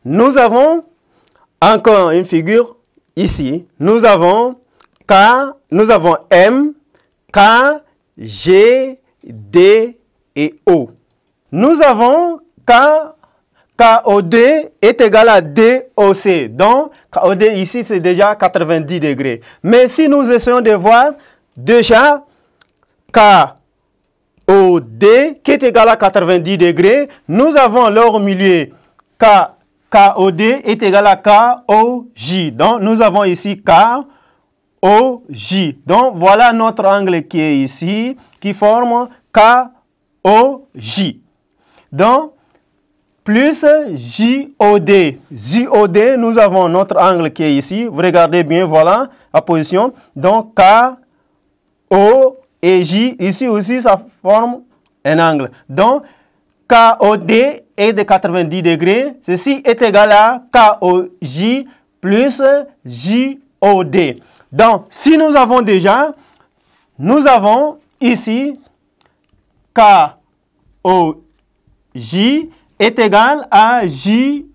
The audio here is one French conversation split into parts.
nous avons encore une figure ici. Nous avons K, nous avons M, K, G, D et O. Nous avons KOD est égal à DOC. Donc, KOD ici, c'est déjà 90 degrés. Mais si nous essayons de voir déjà KOD qui est égal à 90 degrés, nous avons leur milieu KOD est égal à KOJ. Donc, nous avons ici KOJ. Donc, voilà notre angle qui est ici, qui forme KOJ. Donc, plus JOD. JOD, nous avons notre angle qui est ici. Vous regardez bien, voilà la position. Donc, KO et J, ici aussi, ça forme un angle. Donc, KOD est de 90 degrés. Ceci est égal à KOJ plus JOD. Donc, si nous avons déjà, nous avons ici KOJ est égal à JOD.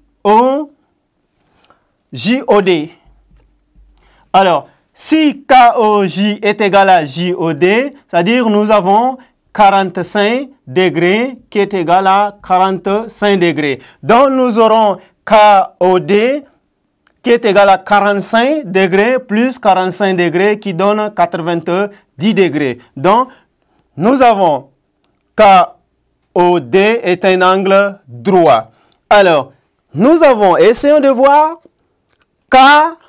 Alors, si KOJ est égal à JOD, c'est-à-dire nous avons 45 degrés qui est égal à 45 degrés. Donc, nous aurons KOD qui est égal à 45 degrés plus 45 degrés qui donne 90 degrés. Donc, nous avons KOD est un angle droit. Alors, nous avons, essayons de voir KOD.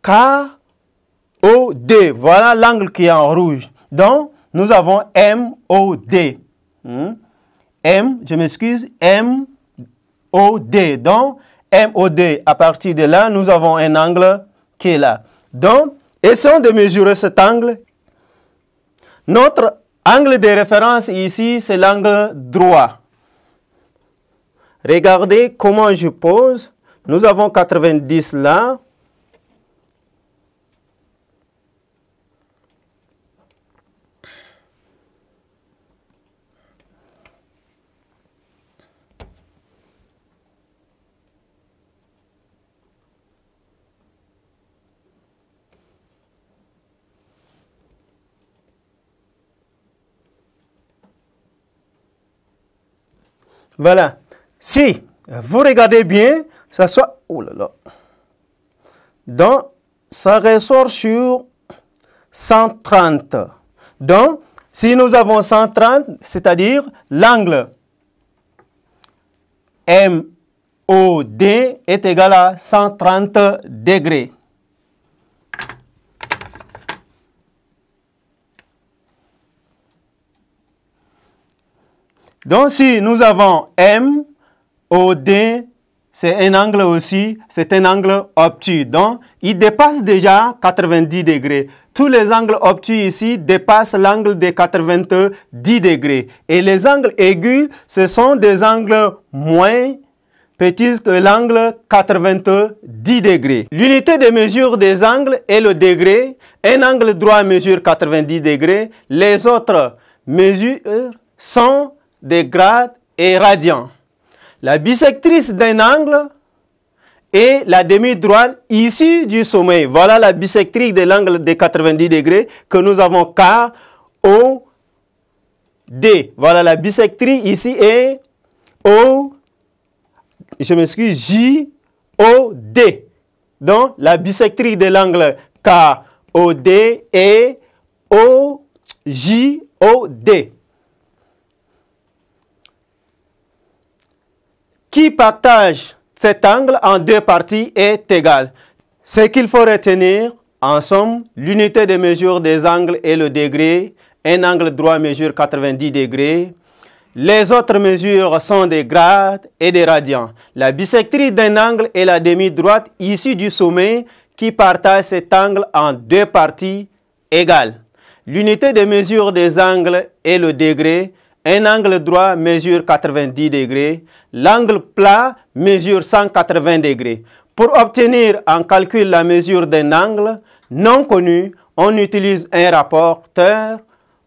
KOD, voilà l'angle qui est en rouge. Donc, nous avons MOD. Je m'excuse, MOD. Donc, MOD, à partir de là, nous avons un angle qui est là. Donc, essayons de mesurer cet angle. Notre angle de référence ici, c'est l'angle droit. Regardez comment je pose. Nous avons 90 là. Voilà. Si vous regardez bien, ça soit... Oh là là. Donc, ça ressort sur 130. Donc, si nous avons 130, c'est-à-dire l'angle MOD est égal à 130 degrés. Donc, si nous avons MOD, c'est un angle aussi, c'est un angle obtus. Donc, il dépasse déjà 90 degrés. Tous les angles obtus ici dépassent l'angle de 90 degrés. Et les angles aigus, ce sont des angles moins petits que l'angle 90 degrés. L'unité de mesure des angles est le degré. Un angle droit mesure 90 degrés. Les autres mesures sont des grades et radians. La bissectrice d'un angle est la demi-droite issue du sommet. Voilà la bissectrice de l'angle de 90 degrés que nous avons KOD. Voilà la bissectrice ici est JOD. Donc la bissectrice de l'angle KOD est OJOD. Qui partage cet angle en deux parties est égal. Ce qu'il faut retenir, en somme, l'unité de mesure des angles est le degré. Un angle droit mesure 90 degrés. Les autres mesures sont des grades et des radians. La bissectrice d'un angle est la demi-droite issue du sommet qui partage cet angle en deux parties égales. L'unité de mesure des angles est le degré. Un angle droit mesure 90 degrés. L'angle plat mesure 180 degrés. Pour obtenir en calcul la mesure d'un angle non connu, on utilise un rapporteur.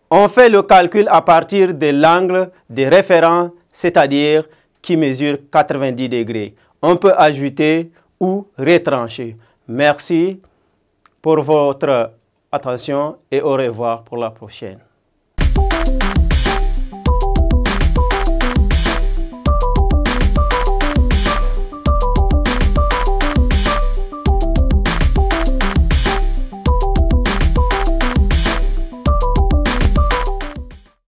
On fait le calcul à partir de l'angle de référence c'est-à-dire qui mesure 90 degrés. On peut ajouter ou retrancher. Merci pour votre attention et au revoir pour la prochaine.